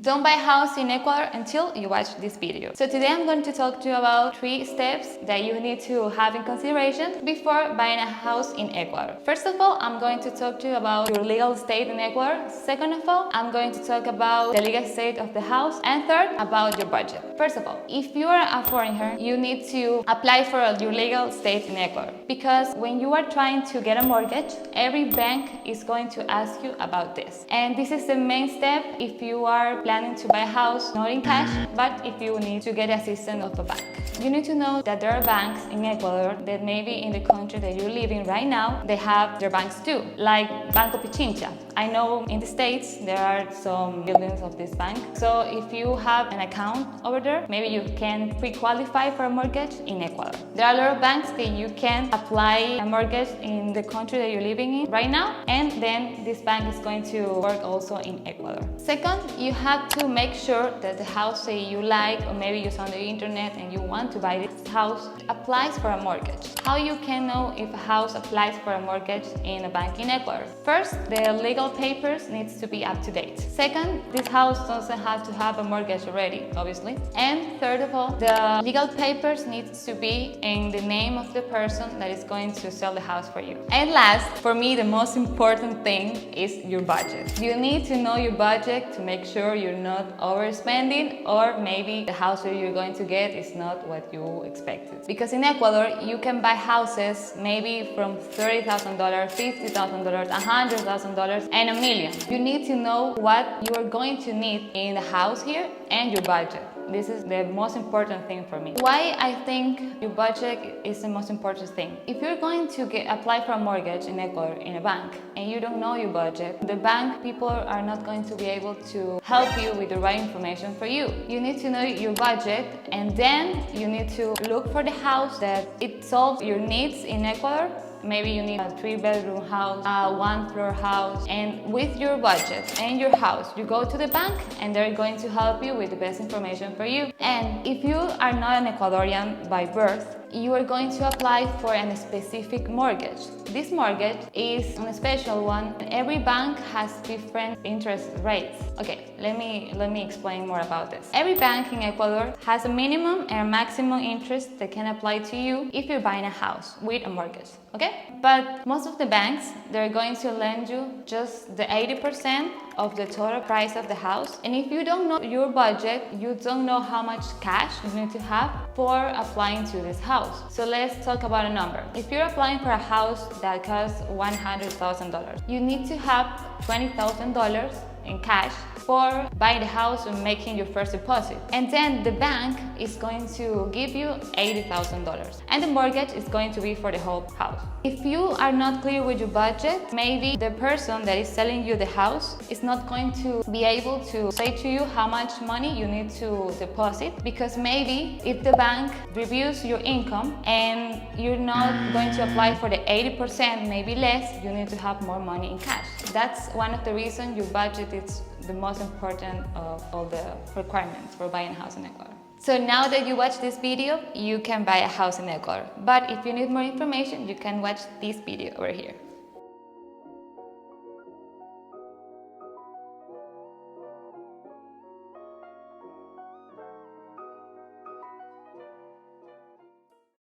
Don't buy a house in Ecuador until you watch this video. So today I'm going to talk to you about 3 steps that you need to have in consideration before buying a house in Ecuador. First of all, I'm going to talk to you about your legal state in Ecuador. Second of all, I'm going to talk about the legal state of the house. And third, about your budget. First of all, if you are a foreigner, you need to apply for your legal state in Ecuador, because when you are trying to get a mortgage, every bank is going to ask you about this. And this is the main step if you are planning to buy a house, not in cash, but if you need to get assistance of a bank. You need to know that there are banks in Ecuador that maybe in the country that you're living right now, they have their banks too, like Banco Pichincha. I know in the States there are some buildings of this bank. So if you have an account over there, maybe you can pre-qualify for a mortgage in Ecuador. There are a lot of banks that you can apply a mortgage in the country that you're living in right now, and then this bank is going to work also in Ecuador. Second, you have to make sure that the house that you like, or maybe you saw on the internet and you want to buy this house, applies for a mortgage. How you can know if a house applies for a mortgage in a bank in Ecuador? First, the legal papers needs to be up to date. Second, this house doesn't have to have a mortgage already, obviously. And third of all, the legal papers needs to be in the name of the person that is going to sell the house for you. And last, for me, the most important thing is your budget. You need to know your budget to make sure you're not overspending, or maybe the house that you're going to get is not what you expected. Because in Ecuador, you can buy houses maybe from $30,000, $50,000, $100,000, and $1 million. You need to know what you are going to need in the house here and your budget. This is the most important thing for me. Why I think your budget is the most important thing. If you're going to apply for a mortgage in Ecuador in a bank and you don't know your budget, the bank people are not going to be able to help you with the right information for you. You need to know your budget, and then you need to look for the house that it solves your needs in Ecuador. Maybe you need a 3-bedroom house, a 1-floor house, and with your budget and your house, you go to the bank and they're going to help you with the best information for you. And if you are not an Ecuadorian by birth, you are going to apply for a specific mortgage. This mortgage is a special one. Every bank has different interest rates. Okay, let me explain more about this. Every bank in Ecuador has a minimum and a maximum interest that can apply to you if you're buying a house with a mortgage, okay? But most of the banks, they're going to lend you just the 80% of the total price of the house. And if you don't know your budget, you don't know how much cash you need to have for applying to this house. So let's talk about a number. If you're applying for a house that costs $100,000, you need to have $20,000 in cash for buying the house and making your first deposit. And then the bank is going to give you $80,000, and the mortgage is going to be for the whole house. If you are not clear with your budget, maybe the person that is selling you the house is not going to be able to say to you how much money you need to deposit, because maybe if the bank reviews your income and you're not going to apply for the 80%, maybe less, you need to have more money in cash. That's one of the reasons your budget is the most important of all the requirements for buying a house in Ecuador. So now that you watch this video, you can buy a house in Ecuador. But if you need more information, you can watch this video over here.